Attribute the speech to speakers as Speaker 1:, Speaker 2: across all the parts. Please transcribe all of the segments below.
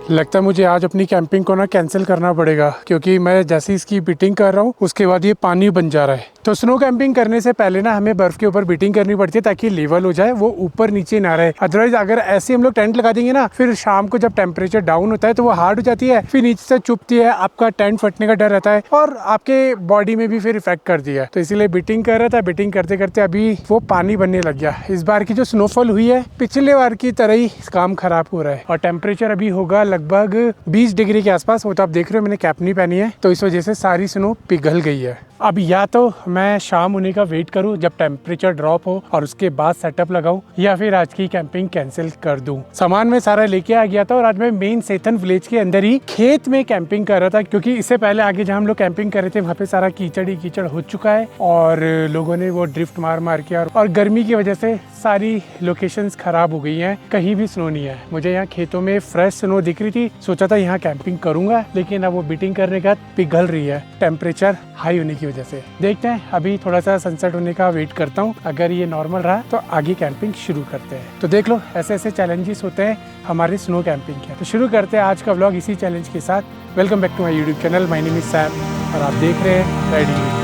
Speaker 1: लगता है मुझे आज अपनी कैंपिंग को ना कैंसिल करना पड़ेगा, क्योंकि मैं जैसे इसकी बीटिंग कर रहा हूँ उसके बाद ये पानी बन जा रहा है। तो स्नो कैंपिंग करने से पहले ना हमें बर्फ के ऊपर बीटिंग करनी पड़ती है ताकि लेवल हो जाए, वो ऊपर नीचे ना रहे। अदरवाइज अगर ऐसे हम लोग टेंट लगा देंगे ना, फिर शाम को जब टेम्परेचर डाउन होता है तो वो हार्ड हो जाती है, फिर नीचे से चुभती है, आपका टेंट फटने का डर रहता है और आपके बॉडी में भी फिर इफेक्ट कर दिया। तो इसीलिए बीटिंग कर रहा था, बीटिंग करते करते अभी वो पानी बनने लग गया। इस बार की जो स्नोफॉल हुई है पिछले बार की तरह ही काम खराब हो रहा है और टेम्परेचर अभी होगा लगभग 20 डिग्री के आसपास। वो तो आप देख रहे हो मैंने कैप नहीं पहनी है, तो इस वजह से सारी स्नो पिघल गई है। अब या तो मैं शाम होने का वेट करूं जब टेम्परेचर ड्रॉप हो और उसके बाद सेटअप लगाऊं, या फिर आज की कैंपिंग कैंसिल कर दूं। सामान मैं सारा लेके आ गया था और आज मैं मेन सेतन विलेज के अंदर ही खेत में कैंपिंग कर रहा था, क्योंकि इससे पहले आगे जहां हम लोग कैंपिंग कर रहे थे वहाँ पे सारा कीचड़ ही कीचड़ हो चुका है और लोगों ने वो ड्रिफ्ट मार मार के और गर्मी की वजह से सारी लोकेशंस खराब हो गई हैं, कहीं भी स्नो नहीं है। मुझे यहाँ खेतों में फ्रेश स्नो दिख रही थी, सोचा था यहाँ कैंपिंग करूंगा, लेकिन अब वो बीटिंग करने के बाद पिघल रही है टेम्परेचर हाई होने की वजह से। देखते हैं, अभी थोड़ा सा सनसेट होने का वेट करता हूँ। अगर ये नॉर्मल रहा तो आगे कैंपिंग शुरू करते हैं। तो देख लो, ऐसे ऐसे चैलेंजेस होते हैं हमारे स्नो कैंपिंग के। तो शुरू करते हैं आज का व्लॉग इसी चैलेंज के साथ। Welcome back to my YouTube channel, my name is Sam और आप देख रहे हैं राइडिंग।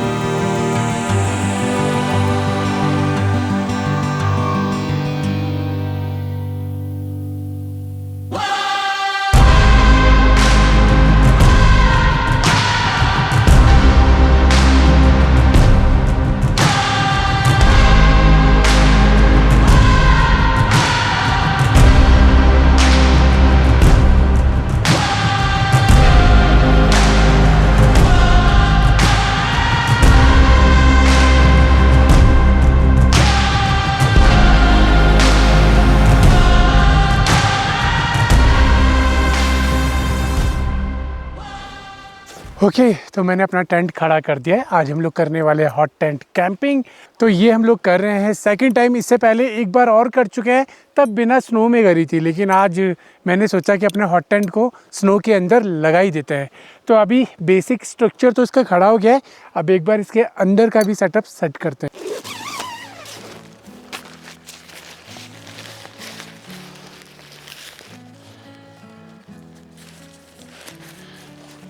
Speaker 1: ओके, तो मैंने अपना टेंट खड़ा कर दिया है। आज हम लोग करने वाले हैं हॉट टेंट कैंपिंग। तो ये हम लोग कर रहे हैं सेकंड टाइम। इससे पहले एक बार और कर चुके हैं, तब बिना स्नो में करी थी, लेकिन आज मैंने सोचा कि अपने हॉट टेंट को स्नो के अंदर लगा ही देते हैं। तो अभी बेसिक स्ट्रक्चर तो इसका खड़ा हो गया है, अब एक बार इसके अंदर का भी सेटअप सेट करते हैं।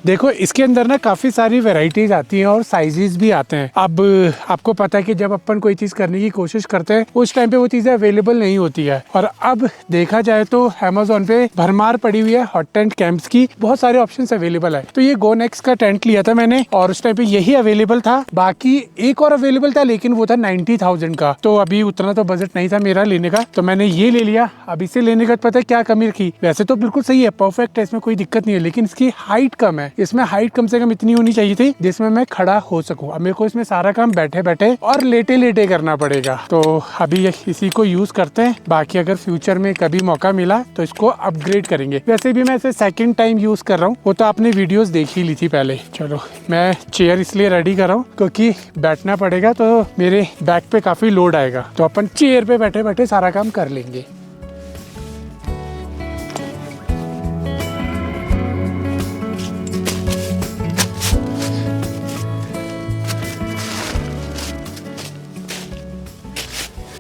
Speaker 1: देखो, इसके अंदर ना काफ़ी सारी वैरायटीज़ आती हैं और साइजेस भी आते हैं। अब आपको पता है कि जब अपन कोई चीज़ करने की कोशिश करते हैं उस टाइम पे वो चीज़ें अवेलेबल नहीं होती है, और अब देखा जाए तो अमेज़ॉन पे भरमार पड़ी हुई है हॉट टेंट कैंप्स की, बहुत सारे ऑप्शंस अवेलेबल है। तो ये गो नेक्स्ट का टेंट लिया था मैंने और उस टाइम पे यही अवेलेबल था। बाकी एक और अवेलेबल था, लेकिन वो था 90,000 का, तो अभी उतना तो बजट नहीं था मेरा लेने का, तो मैंने ये ले लिया। अब इसे लेने का पता है क्या कमी रखी, वैसे तो बिल्कुल सही है, परफेक्ट है, इसमें कोई दिक्कत नहीं है, लेकिन इसकी हाइट कम है। इसमें हाइट कम से कम इतनी होनी चाहिए थी जिसमें मैं खड़ा हो सकूं। अब मेरे को इसमें सारा काम बैठे बैठे और लेटे लेटे करना पड़ेगा, तो अभी इसी को यूज करते हैं। बाकी अगर फ्यूचर में कभी मौका मिला तो इसको अपग्रेड करेंगे। वैसे भी मैं इसे सेकंड टाइम यूज कर रहा हूँ, वो तो आपने वीडियोस देख ही ली थी पहले। चलो, मैं चेयर इसलिए रेडी कर रहा हूँ क्योंकि बैठना पड़ेगा तो मेरे बैक पे काफी लोड आएगा, तो अपन चेयर पे बैठे बैठे सारा काम कर लेंगे।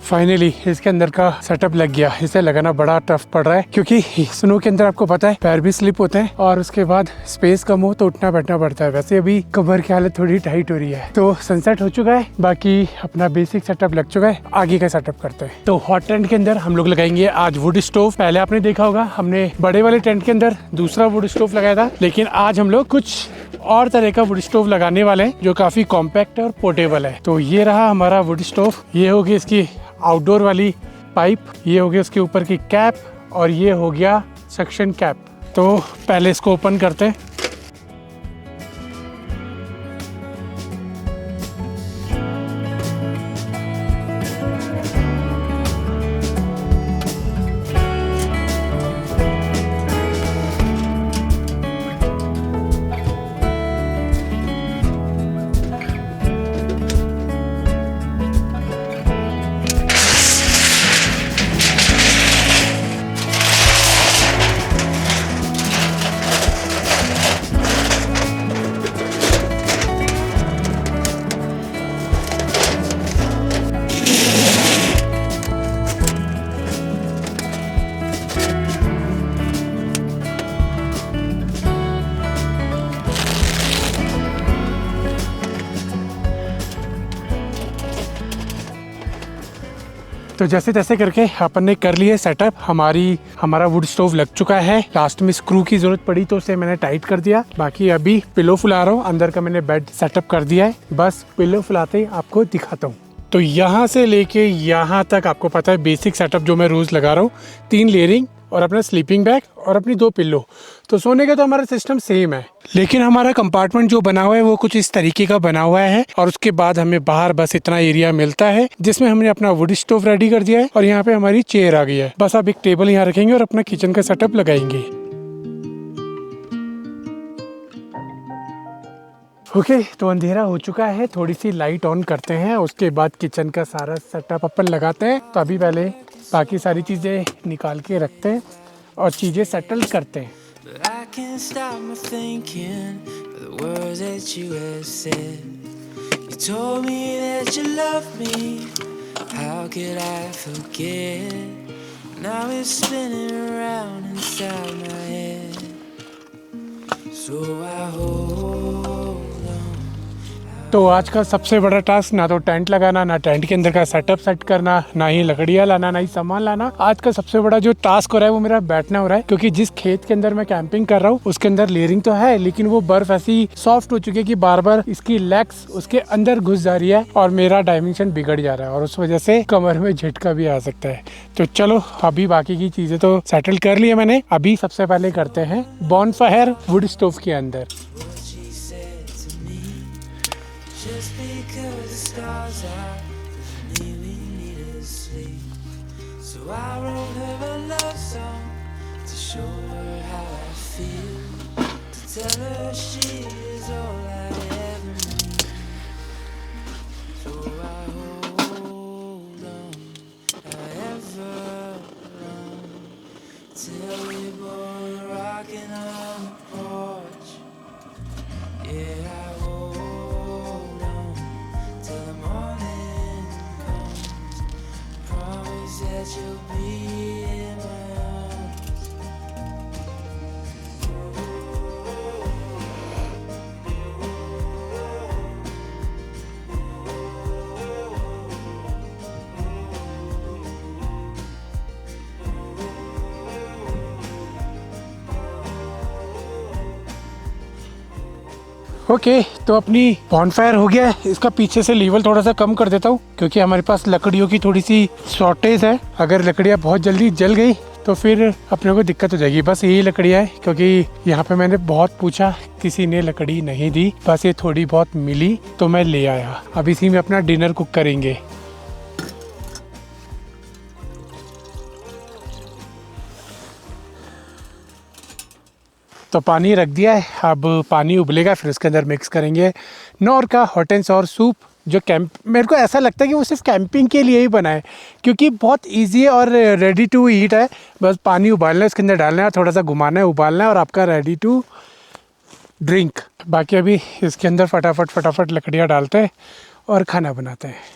Speaker 1: फाइनली इसके अंदर का सेटअप लग गया। इसे लगाना बड़ा टफ पड़ रहा है क्योंकि स्नो के अंदर आपको पता है पैर भी स्लिप होते हैं और उसके बाद स्पेस कम हो तो उठना बैठना पड़ता है। वैसे अभी कमर की हालत थोड़ी टाइट हो रही है। तो सनसेट हो चुका है, बाकी अपना बेसिक सेटअप लग चुका है, आगे का सेटअप करते हैं। तो हॉट टेंट के अंदर हम लोग लगाएंगे आज वुड स्टोव। पहले आपने देखा होगा हमने बड़े वाले टेंट के अंदर दूसरा वुड स्टोव लगाया था, लेकिन आज हम लोग कुछ और तरह का वुड स्टोव लगाने वाले हैं जो काफी कॉम्पैक्ट और पोर्टेबल है। तो ये रहा हमारा वुड स्टोव, ये होगी इसकी आउटडोर वाली पाइप, ये हो गया उसके ऊपर की कैप और ये हो गया सक्शन कैप। तो पहले इसको ओपन करते हैं। तो जैसे तैसे करके अपन ने कर लिया सेटअप। हमारा वुड स्टोव लग चुका है। लास्ट में स्क्रू की जरूरत पड़ी तो उसे मैंने टाइट कर दिया। बाकी अभी पिलो फुला रहा हूँ। अंदर का मैंने बेड सेटअप कर दिया है, बस पिलो फुलाते ही आपको दिखाता हूँ। तो यहाँ से लेके यहाँ तक आपको पता है बेसिक सेटअप जो मैं रोज लगा रहा हूँ। 3 लेयरिंग और अपना स्लीपिंग बैग और अपनी 2 पिल्लो। तो सोने का तो हमारा सिस्टम सेम है, लेकिन हमारा कंपार्टमेंट जो बना हुआ है वो कुछ इस तरीके का बना हुआ है। और उसके बाद हमें बाहर बस इतना एरिया मिलता है जिसमें हमने अपना वुड स्टोव रेडी कर दिया है और यहाँ पे हमारी चेयर आ गई है। बस अब एक टेबल यहाँ रखेंगे और अपना किचन का सेटअप लगाएंगे। ओके, तो अंधेरा हो चुका है, थोड़ी सी लाइट ऑन करते हैं, उसके बाद किचन का सारा सेटअप अपन लगाते हैं। तो अभी पहले बाकी सारी चीज़ें निकाल के रखते हैं और चीज़ें सेटल करते हैं। तो आज का सबसे बड़ा टास्क ना तो टेंट लगाना, ना टेंट के अंदर का सेटअप सेट करना, ना ही लकड़ियाँ लाना, ना ही सामान लाना। आज का सबसे बड़ा जो टास्क हो रहा है वो मेरा बैठना हो रहा है, क्योंकि जिस खेत के अंदर मैं कैंपिंग कर रहा हूँ उसके अंदर लेयरिंग तो है, लेकिन वो बर्फ ऐसी सॉफ्ट हो चुकी है कि बार बार इसकी लेग्स उसके अंदर घुस जा रही है और मेरा डायमेंशन बिगड़ जा रहा है और उस वजह से कमर में झटका भी आ सकता है। तो चलो अभी बाकी की चीजें तो सेटल कर ली है मैंने। अभी सबसे पहले करते हैं बॉनफायर वुड स्टोव के अंदर। Just because the stars are with me, we need to sleep. So I wrote her a love song to show her how I feel, to tell her she is all I ever need. So I hold on, however long, till we both rocking on the porch. Yeah, I that you'll be in my arms. Okay, तो अपनी bonfire हो गया है। इसका पीछे से level थोड़ा सा कम कर देता हूँ क्योंकि हमारे पास लकड़ियों की थोड़ी सी शॉर्टेज है। अगर लकड़ियाँ बहुत जल्दी जल गई तो फिर अपने को दिक्कत हो जाएगी। बस यही लकड़ियाँ है, क्योंकि यहाँ पे मैंने बहुत पूछा, किसी ने लकड़ी नहीं दी, बस ये थोड़ी बहुत मिली तो मैं ले आया। अब इसी में अपना डिनर कुक करेंगे। तो पानी रख दिया है, अब पानी उबलेगा, फिर उसके अंदर मिक्स करेंगे नॉर का हॉट एंड सॉर सूप। जो मेरे को ऐसा लगता है कि वो सिर्फ कैंपिंग के लिए ही बना है, क्योंकि बहुत इजी है और रेडी टू ईट है। बस पानी उबालना है, उसके अंदर डालना है, थोड़ा सा घुमाना है, उबालना है और आपका रेडी टू ड्रिंक। बाकी अभी इसके अंदर फटाफट लकड़ियाँ डालते हैं और खाना बनाते हैं।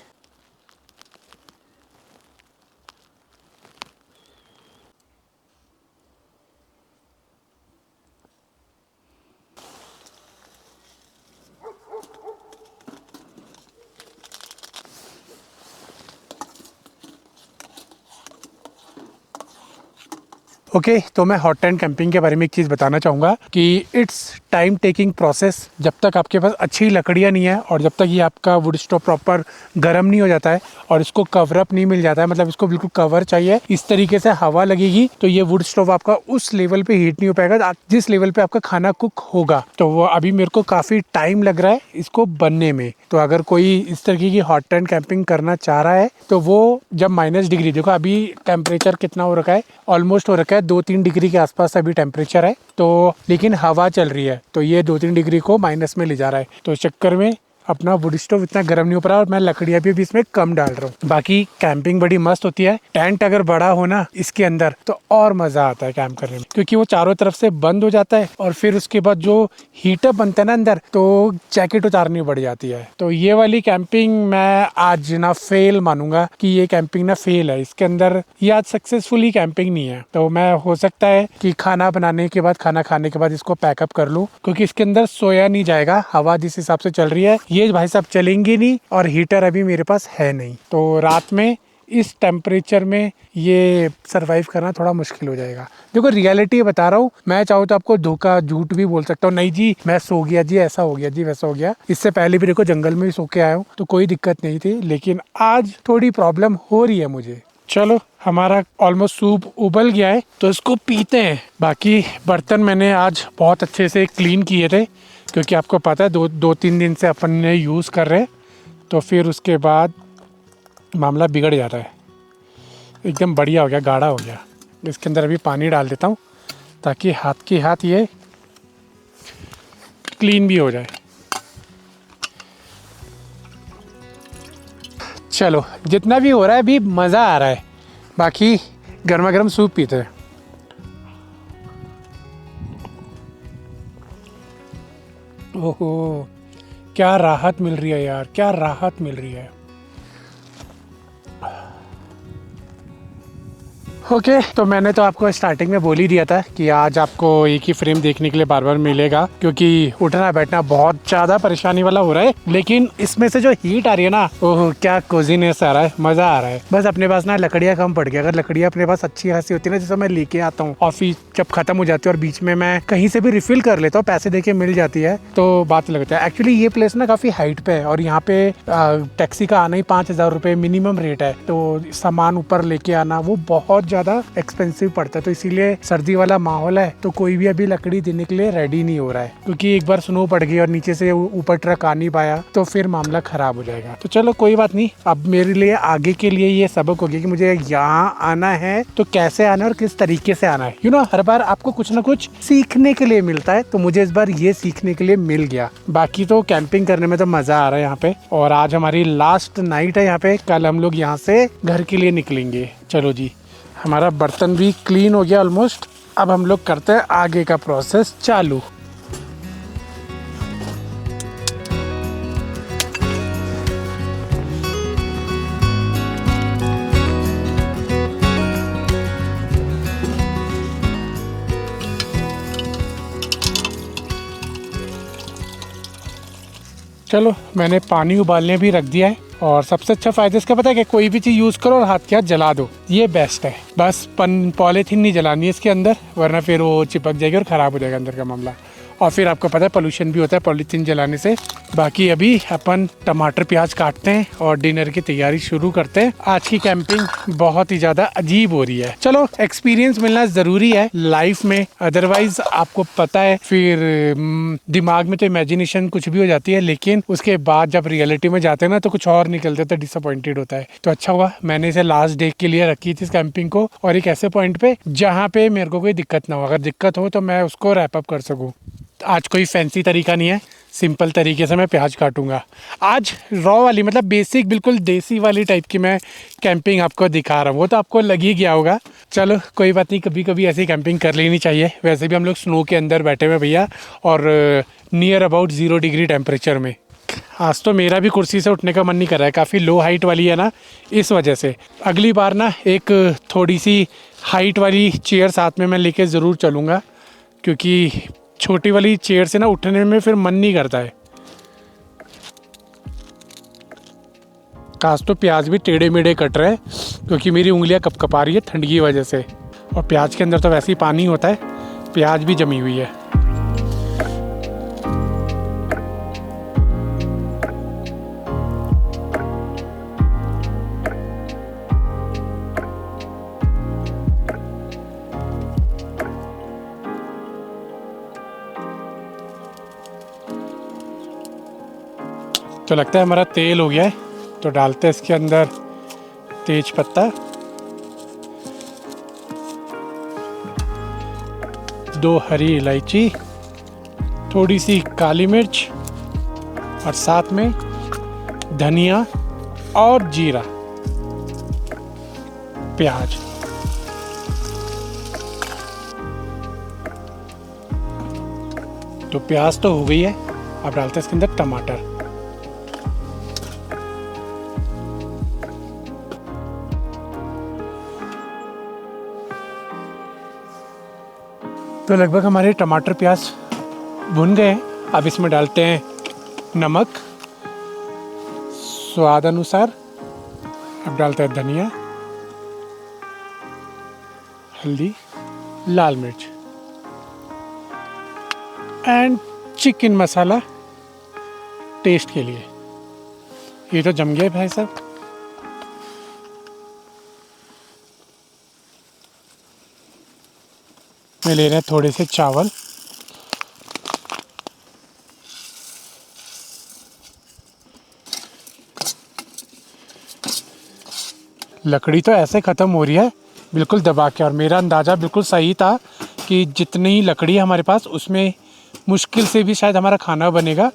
Speaker 1: ओके, तो मैं हॉट एंड कैंपिंग के बारे में एक चीज़ बताना चाहूँगा कि इट्स टाइम टेकिंग प्रोसेस। जब तक आपके पास अच्छी लकड़ियाँ नहीं है और जब तक ये आपका वुड स्टोव प्रॉपर गर्म नहीं हो जाता है और इसको कवर अप नहीं मिल जाता है, मतलब इसको बिल्कुल कवर चाहिए, इस तरीके से हवा लगेगी तो ये वुड स्टोव आपका उस लेवल पे हीट नहीं हो पाएगा जिस लेवल पे आपका खाना कुक होगा। तो वो अभी मेरे को काफ़ी टाइम लग रहा है इसको बनने में। तो अगर कोई इस तरीके की हॉट एंड कैंपिंग करना चाह रहा है तो वो जब -डिग्री, देखो अभी टेम्परेचर कितना हो रखा है, ऑलमोस्ट हो रखा है 2-3 डिग्री के आसपास अभी टेम्परेचर है, तो लेकिन हवा चल रही है तो ये 2-3 डिग्री को माइनस में ले जा रहा है। तो इस चक्कर में अपना वुड स्टोव इतना गर्म नहीं हो पा रहा और मैं लकड़ियाँ भी इसमें कम डाल रहा हूँ। बाकी कैंपिंग बड़ी मस्त होती है। टेंट अगर बड़ा हो ना इसके अंदर तो और मज़ा आता है कैंप करने में, क्योंकि वो चारों तरफ से बंद हो जाता है और फिर उसके बाद जो हीटर बनता है ना अंदर, तो जैकेट उतारनी पड़ जाती है। तो ये वाली कैंपिंग मैं आज ना फेल मानूंगा कि ये कैंपिंग ना फेल है। इसके अंदर ये आज सक्सेसफुली कैंपिंग नहीं है। तो मैं हो सकता है कि खाना बनाने के बाद, खाना खाने के बाद इसको पैकअप कर लूँ, क्योंकि इसके अंदर सोया नहीं जाएगा। हवा जिस हिसाब से चल रही है ये भाई साहब चलेंगे नहीं और हीटर अभी मेरे पास है नहीं। तो रात में इस टेम्परेचर में ये सरवाइव करना थोड़ा मुश्किल हो जाएगा। देखो रियलिटी बता रहा हूँ, मैं चाहूँ तो आपको धोखा झूठ भी बोल सकता हूँ, नहीं जी मैं सो गया जी, ऐसा हो गया जी, वैसा हो गया। इससे पहले भी देखो जंगल में ही सो के आया हूँ तो कोई दिक्कत नहीं थी, लेकिन आज थोड़ी प्रॉब्लम हो रही है मुझे। चलो हमारा ऑलमोस्ट सूप उबल गया है तो इसको पीते हैं। बाकी बर्तन मैंने आज बहुत अच्छे से क्लीन किए थे, क्योंकि आपको पता है दो तीन दिन से अपन ने यूज़ कर रहे हैं, तो फिर उसके बाद मामला बिगड़ जाता है। एकदम बढ़िया हो गया, गाढ़ा हो गया। इसके अंदर अभी पानी डाल देता हूँ ताकि हाथ ये क्लीन भी हो जाए। चलो जितना भी हो रहा है अभी मज़ा आ रहा है। बाकी गर्मा गर्म सूप पीते हैं। ओहो क्या राहत मिल रही है यार, क्या राहत मिल रही है। ओके तो मैंने तो आपको स्टार्टिंग में बोल ही दिया था कि आज आपको एक ही फ्रेम देखने के लिए बार बार मिलेगा, क्योंकि उठना बैठना बहुत ज़्यादा परेशानी वाला हो रहा है। लेकिन इसमें से जो हीट आ रही है ना, ओह क्या कोजीनेस आ रहा है, मज़ा आ रहा है। बस अपने पास ना लकड़ियाँ कम पड़ गई। अगर लकड़ियाँ अपने पास अच्छी खासी होती है ना, जैसे मैं लेके आता हूँ ऑफिस जब खत्म हो जाती है और बीच में मैं कहीं से भी रिफिल कर लेता हूँ, पैसे दे के मिल जाती है तो बात लगता है। एक्चुअली ये प्लेस ना काफ़ी हाइट पे है और यहाँ पे टैक्सी का आना ही 5,000 रुपये मिनिमम रेट है, तो सामान ऊपर लेके आना वो बहुत ज़्यादा एक्सपेंसिव पड़ता है। तो इसीलिए सर्दी वाला माहौल है तो कोई भी अभी लकड़ी देने के लिए रेडी नहीं हो रहा है, क्योंकि एक बार स्नो पड़ गई और नीचे से ऊपर ट्रक आ नहीं पाया तो फिर मामला खराब हो जाएगा। तो चलो कोई बात नहीं, अब मेरे लिए आगे के लिए ये सबक हो गया कि मुझे यहाँ आना है तो कैसे आना है और किस तरीके से आना है। यू नो हर बार आपको कुछ ना कुछ सीखने के लिए मिलता है, तो मुझे इस बार ये सीखने के लिए मिल गया। बाकी तो कैंपिंग करने में तो मजा आ रहा है यहाँ पे, और आज हमारी लास्ट नाइट है यहाँ पे। कल हम लोग यहाँ से घर के लिए निकलेंगे। चलो जी, हमारा बर्तन भी क्लीन हो गया ऑलमोस्ट। अब हम लोग करते हैं आगे का प्रोसेस चालू। चलो मैंने पानी उबालने भी रख दिया है, और सबसे अच्छा फ़ायदा इसका पता है कि कोई भी चीज़ यूज़ करो और हाथ के हाथ जला दो, ये बेस्ट है। बस पॉलीथीन नहीं जलानी है इसके अंदर, वरना फिर वो चिपक जाएगी और ख़राब हो जाएगा अंदर का मामला। और फिर आपको पता है पोल्यूशन भी होता है पॉलीथीन जलाने से। बाकी अभी अपन टमाटर प्याज काटते हैं और डिनर की तैयारी शुरू करते हैं। आज की कैंपिंग बहुत ही ज़्यादा अजीब हो रही है। चलो एक्सपीरियंस मिलना ज़रूरी है लाइफ में, अदरवाइज आपको पता है फिर दिमाग में तो इमेजिनेशन कुछ भी हो जाती है, लेकिन उसके बाद जब रियलिटी में जाते हैं ना तो कुछ और निकलते तो डिसअपॉइंटेड होता है। तो अच्छा हुआ मैंने इसे लास्ट डे के लिए रखी थी इस कैंपिंग को, और एक ऐसे पॉइंट पे जहाँ पे मेरे को कोई दिक्कत ना हो। अगर दिक्कत हो तो मैं उसको रैप अप कर सकूँ। आज कोई फैंसी तरीका नहीं है, सिंपल तरीके से मैं प्याज काटूंगा। आज रॉ वाली मतलब बेसिक बिल्कुल देसी वाली टाइप की मैं कैंपिंग आपको दिखा रहा हूँ, वो तो आपको लग ही गया होगा। चलो कोई बात नहीं, कभी कभी ऐसी कैंपिंग कर लेनी चाहिए। वैसे भी हम लोग स्नो के अंदर बैठे हुए भैया, और नियर अबाउट 0 डिग्री टेम्परेचर में। आज तो मेरा भी कुर्सी से उठने का मन नहीं कर रहा है, काफ़ी लो हाइट वाली है ना, इस वजह से। अगली बार ना एक थोड़ी सी हाइट वाली चेयर साथ में मैं लेके ज़रूर चलूँगा, क्योंकि छोटी वाली चेयर से ना उठने में फिर मन नहीं करता है। काश तो प्याज भी टेढ़े मेढ़े कट रहे हैं, क्योंकि मेरी उंगलियां कपकपा रही है ठंड की वजह से, और प्याज के अंदर तो वैसे ही पानी होता है, प्याज भी जमी हुई है। तो लगता है हमारा तेल हो गया है, तो डालते हैं इसके अंदर तेज पत्ता, 2 हरी इलायची, थोड़ी सी काली मिर्च, और साथ में धनिया और जीरा, प्याज। तो प्याज तो हो गई है, अब डालते हैं इसके अंदर टमाटर। तो लगभग हमारे टमाटर प्याज भुन गए हैं। अब इसमें डालते हैं नमक स्वाद अनुसार, अब डालते हैं धनिया, हल्दी, लाल मिर्च एंड चिकन मसाला टेस्ट के लिए। ये तो जम गए भाई साहब। मैं ले रहे हैं थोड़े से चावल, लकड़ी तो ऐसे ख़त्म हो रही है बिल्कुल दबा के, और मेरा अंदाज़ा बिल्कुल सही था कि जितनी लकड़ी है हमारे पास उसमें मुश्किल से भी शायद हमारा खाना बनेगा।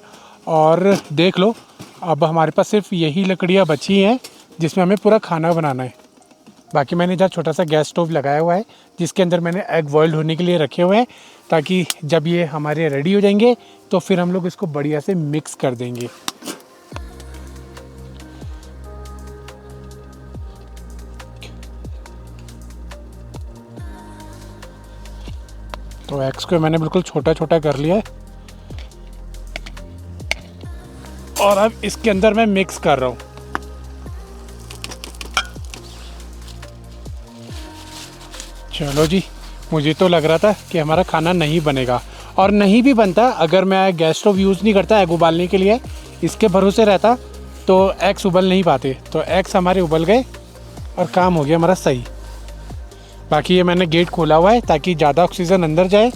Speaker 1: और देख लो अब हमारे पास सिर्फ यही लकड़ियाँ बची हैं जिसमें हमें पूरा खाना बनाना है। बाकी मैंने इधर छोटा सा गैस स्टोव लगाया हुआ है जिसके अंदर मैंने एग बॉइल्ड होने के लिए रखे हुए हैं, ताकि जब ये हमारे रेडी हो जाएंगे तो फिर हम लोग इसको बढ़िया से मिक्स कर देंगे। तो एग्स को मैंने बिल्कुल छोटा छोटा कर लिया है और अब इसके अंदर मैं मिक्स कर रहा हूँ। चलो जी, मुझे तो लग रहा था कि हमारा खाना नहीं बनेगा, और नहीं भी बनता अगर मैं गैस स्टोव यूज़ नहीं करता एग उबालने के लिए, इसके भरोसे रहता तो एग्स उबल नहीं पाते। तो एग्स हमारे उबल गए और काम हो गया हमारा सही। बाकी ये मैंने गेट खोला हुआ है ताकि ज़्यादा ऑक्सीजन अंदर जाए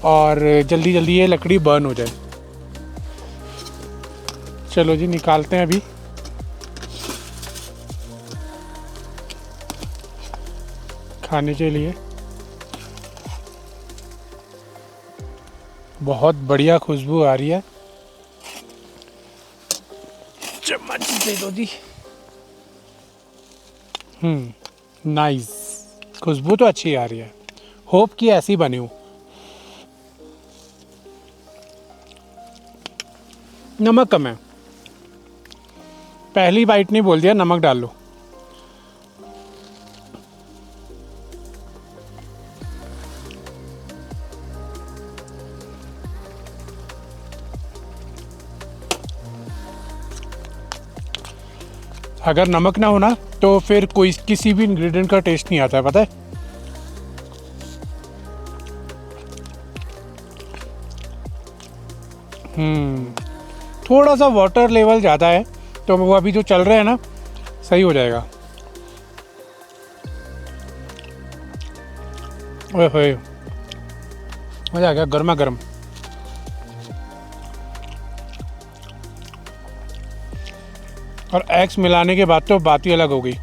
Speaker 1: और जल्दी जल्दी ये लकड़ी बर्न हो जाए। चलो जी, निकालते हैं अभी। खाने के लिए बहुत बढ़िया खुशबू आ रही है। चम्मच दे दो जी। नाइस, खुशबू तो अच्छी आ रही है। होप कि ऐसी बनी हो। नमक कम है, पहली बाइट नहीं बोल दिया, नमक डाल लो। अगर नमक ना होना तो फिर कोई किसी भी इंग्रेडिएंट का टेस्ट नहीं आता है, पता है। थोड़ा सा वाटर लेवल ज़्यादा है तो वो अभी जो चल रहे हैं ना सही हो जाएगा। ओए होए, मज़ा आ गया, गर्मा गर्म। और एग्स मिलाने के बाद तो बात ही अलग हो गई।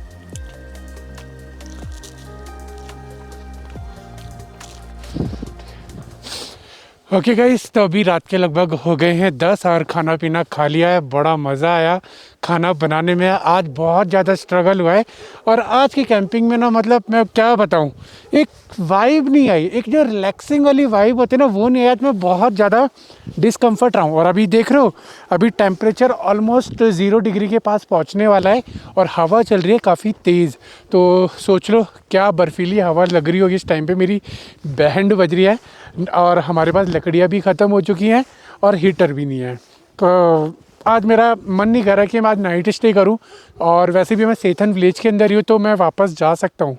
Speaker 1: ओके गाइस, तो अभी रात के लगभग हो गए हैं 10 और खाना पीना खा लिया है। बड़ा मज़ा आया खाना बनाने में। आज बहुत ज़्यादा स्ट्रगल हुआ है, और आज की कैंपिंग में ना मतलब मैं क्या बताऊं, एक वाइब नहीं आई, एक जो रिलैक्सिंग वाली वाइब होती है ना वो नहीं आई। आज मैं बहुत ज़्यादा डिस्कम्फर्ट रहा हूँ। और अभी देख रहे हो, अभी टेम्परेचर ऑलमोस्ट 0 डिग्री के पास पहुँचने वाला है और हवा चल रही है काफ़ी तेज़। तो सोच लो क्या बर्फीली हवा लग रही होगी इस टाइम पे। मेरी बैंड बज रही है और हमारे पास लकड़ियाँ भी ख़त्म हो चुकी हैं और हीटर भी नहीं है। तो आज मेरा मन नहीं कर रहा कि मैं आज नाइट स्टे करूं, और वैसे भी मैं सेथन विलेज के अंदर ही हूँ तो मैं वापस जा सकता हूँ।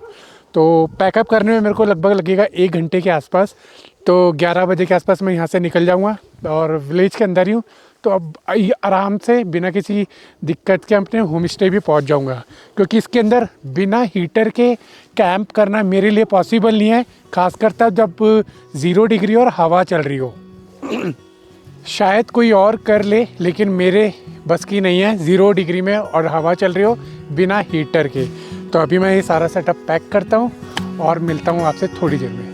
Speaker 1: तो पैकअप करने में मेरे को लगभग लगेगा 1 घंटे के आसपास। तो 11 बजे के आसपास मैं यहाँ से निकल जाऊँगा और विलेज के अंदर ही हूँ। तो अब आराम से बिना किसी दिक्कत के अपने होम स्टे भी पहुँच जाऊँगा, क्योंकि इसके अंदर बिना हीटर के कैंप करना मेरे लिए पॉसिबल नहीं है, खासकर तब जब 0 डिग्री और हवा चल रही हो। शायद कोई और कर ले, लेकिन मेरे बस की नहीं है 0 डिग्री में और हवा चल रही हो बिना हीटर के। तो अभी मैं ये सारा सेटअप पैक करता हूँ और मिलता हूँ आपसे थोड़ी देर में।